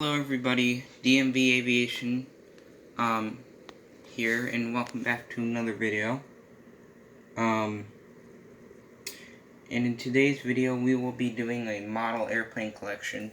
Hello everybody, DMV Aviation here, and welcome back to another video. And in today's video we will be doing a model airplane collection.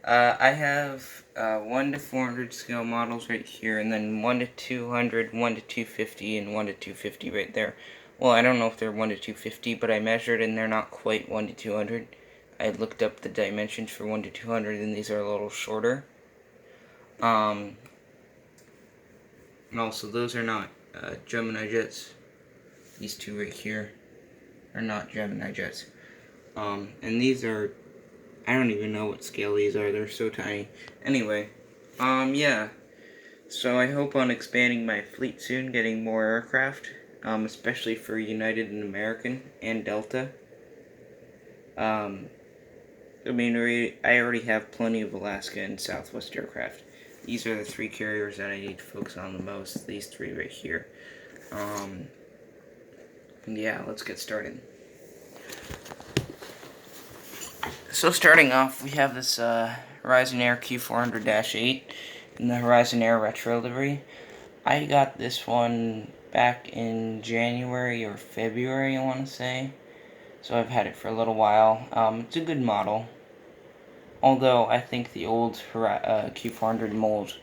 I have 1 to 400 scale models right here, and then 1 to 200, 1 to 250, and 1 to 250 right there. Well, I don't know if they're 1 to 250, but I measured and they're not quite 1 to 200. I looked up the dimensions for 1 to 200, and these are a little shorter. And also, those are not Gemini jets. These two right here are not Gemini jets. And these are, I don't even know what scale these are. They're so tiny. Anyway, yeah. So I hope on expanding my fleet soon, getting more aircraft, especially for United and American and Delta. I mean, I already have plenty of Alaska and Southwest aircraft. These are the 3 carriers that I need to focus on the most. These 3 right here. Yeah, let's get started. So starting off, we have this Horizon Air Q400-8 in the Horizon Air Retro livery. I got this one back in January or February, I want to say. So I've had it for a little while. It's a good model. Although I think the old Q400 mold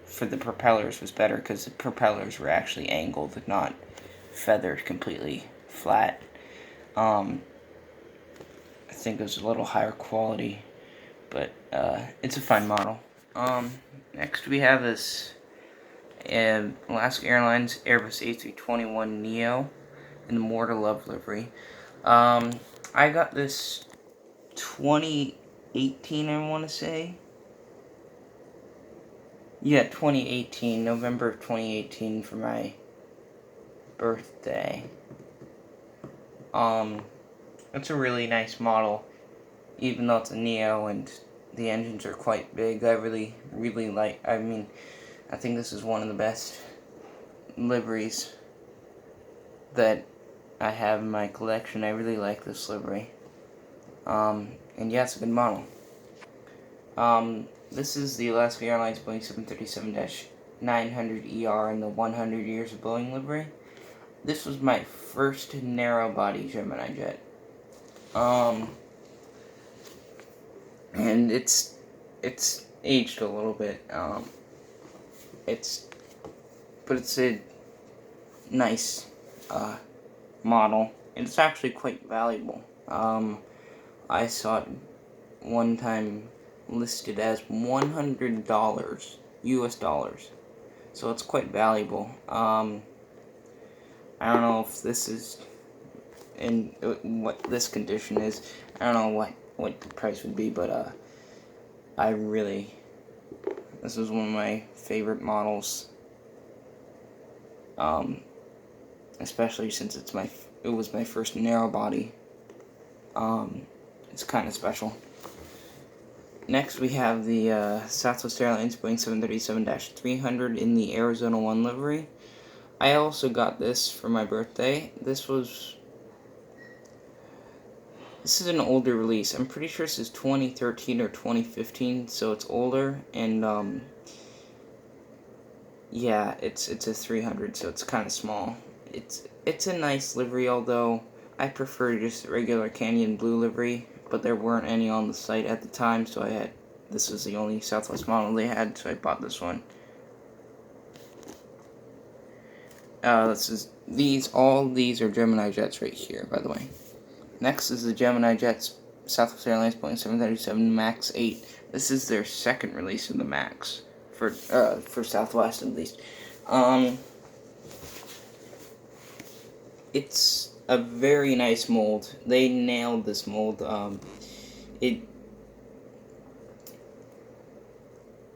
for the propellers was better, because the propellers were actually angled, not feathered completely flat. I think it was a little higher quality, but it's a fine model. Next we have this Alaska Airlines Airbus A321 Neo in the More to Love livery. I got this 2018, I want to say. Yeah, 2018, November of 2018 for my birthday. It's a really nice model, even though it's a Neo and the engines are quite big. I really like, I think this is one of the best liveries that I have in my collection. I really like this livery. And yeah, it's a good model. This is the Alaska Airlines Boeing 737-900ER in the 100 Years of Boeing livery. This was my first narrow-body Gemini jet. And it's aged a little bit. It's a nice model, and it's actually quite valuable. I saw it one time listed as $100 US dollars, so it's quite valuable. I don't know if this is in what this condition is. I don't know what the price would be, but this was one of my favorite models. Especially since it was my first narrow body. It's kind of special. Next we have the Southwest Airlines Boeing 737-300 in the Arizona 1 livery. I also got this for my birthday. This is an older release. I'm pretty sure this is 2013 or 2015, so it's older, and yeah, it's a 300, so it's kind of small. It's a nice livery, although I prefer just a regular Canyon Blue livery, but there weren't any on the site at the time, so this was the only Southwest model they had, so I bought this one. All these are Gemini jets right here, by the way. Next is the Gemini jets, Southwest Airlines Boeing 737 MAX 8. This is their second release of the MAX for Southwest, at least. It's a very nice mold. They nailed this mold. In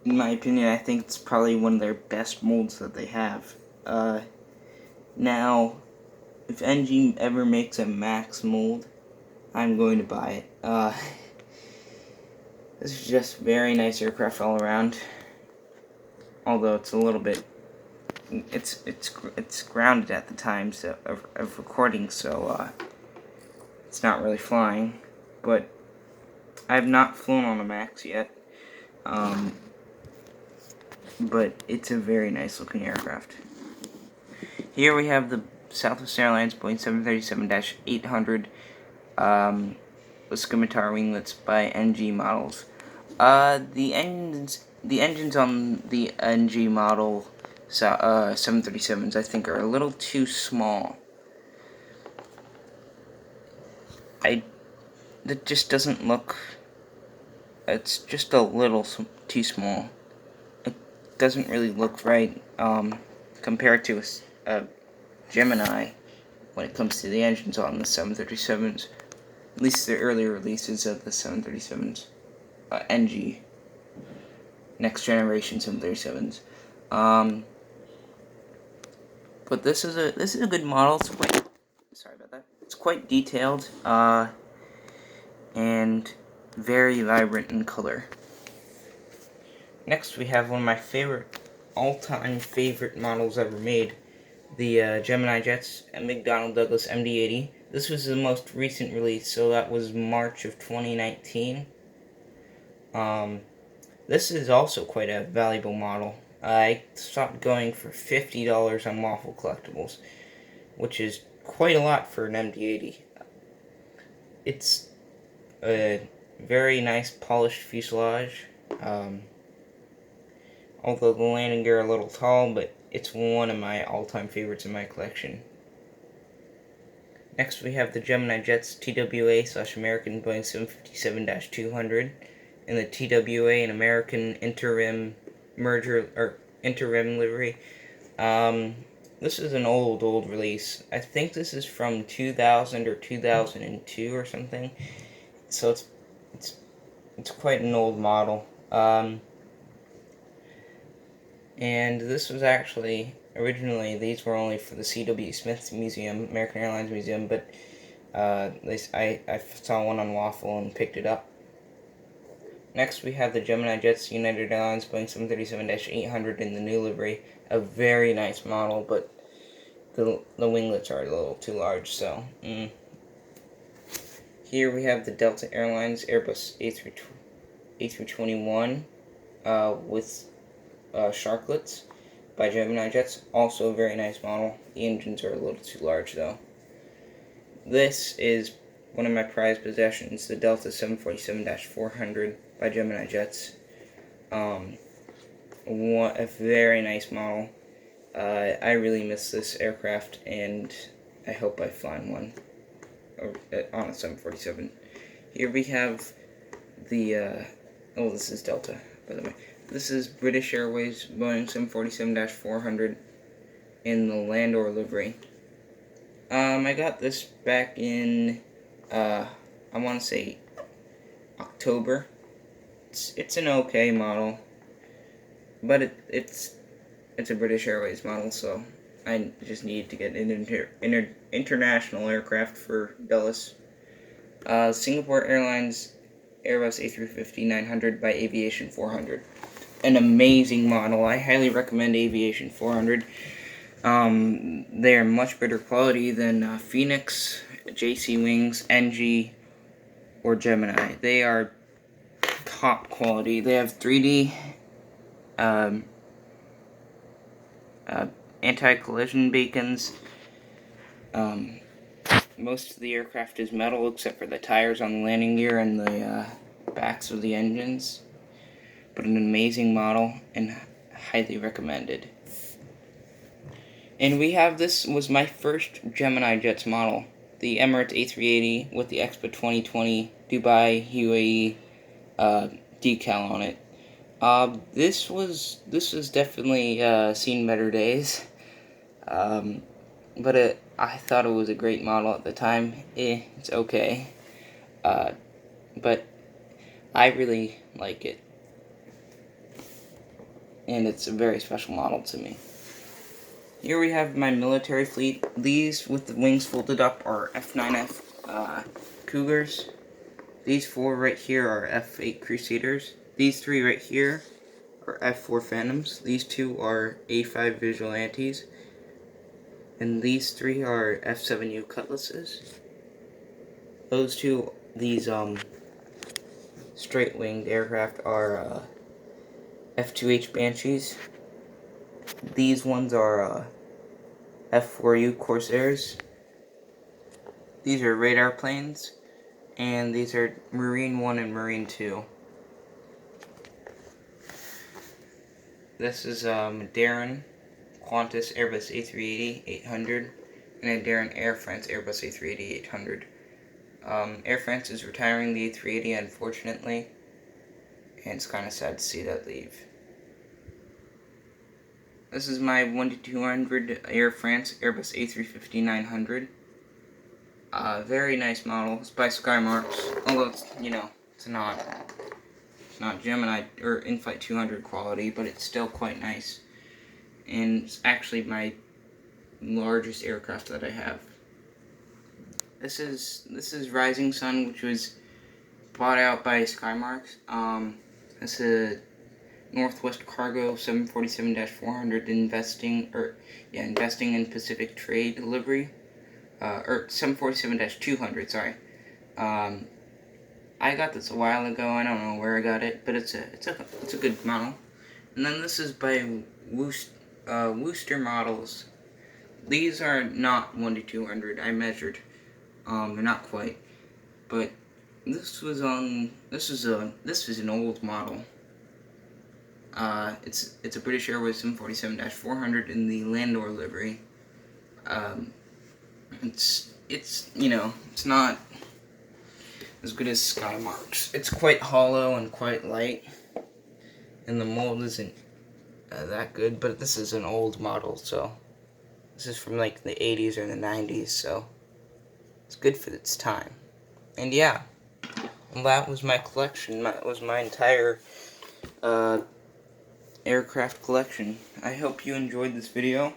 my opinion, I think it's probably one of their best molds that they have. Now, if NG ever makes a MAX mold, I'm going to buy it. This is just very nice aircraft all around. Although it's a little bit, it's grounded at the time of recording, so it's not really flying. But I have not flown on a MAX yet. But it's a very nice looking aircraft. Here we have the Southwest Airlines Boeing 737-800 with scimitar winglets by NG models. The engines on the NG model 737s, I think, are a little too small. That just doesn't look. It's just a little too small. It doesn't really look right compared to a Gemini when it comes to the engines on the 737s. At least the earlier releases of the 737s, NG, next generation 737s. But this is a good model. It's quite, sorry about that. It's quite detailed, and very vibrant in color. Next, we have one of my all-time favorite models ever made, the Gemini jets at McDonnell Douglas MD-80. This was the most recent release, so that was March of 2019. This is also quite a valuable model. I stopped going for $50 on Waffle Collectibles, which is quite a lot for an MD-80. It's a very nice polished fuselage, although the landing gear are a little tall, but it's one of my all-time favorites in my collection. Next we have the Gemini Jets TWA/American Boeing 757-200 and the TWA and American interim livery. This is an old release. I think this is from 2000 or 2002 or something. So it's quite an old model. And this was actually, originally, these were only for the C.W. Smith Museum, American Airlines Museum, but I saw one on Waffle and picked it up. Next, we have the Gemini Jets United Airlines Boeing 737-800 in the new livery. A very nice model, but the winglets are a little too large, so... Here we have the Delta Airlines Airbus A321 with Sharklets by Gemini Jets. Also a very nice model. The engines are a little too large though. This is one of my prized possessions, the Delta 747-400 by Gemini Jets. A very nice model. I really miss this aircraft, and I hope I find one on a 747. Here we have the, this is Delta, by the way. This is British Airways Boeing 747-400 in the Landor livery. I got this back in, I want to say October. It's an okay model, but it's a British Airways model, so I just need to get an international aircraft for Dulles. Singapore Airlines Airbus A350-900 by Aviation 400. An amazing model. I highly recommend Aviation 400. They are much better quality than Phoenix, JC Wings, NG, or Gemini. They are top quality. They have 3D anti-collision beacons. Most of the aircraft is metal except for the tires on the landing gear and the backs of the engines. But an amazing model and highly recommended. And we have, this was my first Gemini Jets model, the Emirates A380 with the Expo 2020 Dubai UAE decal on it. This was definitely seen better days, but I thought it was a great model at the time. It's okay, but I really like it, and it's a very special model to me. Here we have my military fleet. These with the wings folded up are F9F Cougars. These 4 right here are F8 Crusaders. These 3 right here are F4 Phantoms. These 2 are A5 Vigilantes. And these 3 are F7U Cutlasses. These straight-winged aircraft are F2H Banshees. These ones are F4U Corsairs. These are radar planes, and these are Marine 1 and Marine 2. This is Darren Qantas Airbus A380-800 and a Darren Air France Airbus A380-800. Air France is retiring the A380, unfortunately, and it's kind of sad to see that leave. This is my 1-200 Air France Airbus A350-900. Very nice model. It's by Skymarks, although it's, it's not Gemini or in-flight 200 quality, but it's still quite nice. And it's actually my largest aircraft that I have. This is Rising Sun, which was bought out by Skymarks. It's a Northwest Cargo 747-400 investing in Pacific Trade Delivery. Or 747-200, sorry. I got this a while ago. I don't know where I got it, but it's a good model. And then this is by Worcester Models. These are not 1-200. I measured. They're not quite. But this was an old model. It's a British Airways 747-400 in the Landor livery. It's not as good as Skymarks. It's quite hollow and quite light, and the mold isn't that good, but this is an old model, so this is from like the 80s or the 90s, so it's good for its time. And yeah, that was my collection. That was my entire aircraft collection. I hope you enjoyed this video.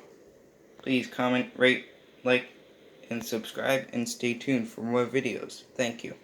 Please comment, rate, like, and subscribe, and stay tuned for more videos. Thank you.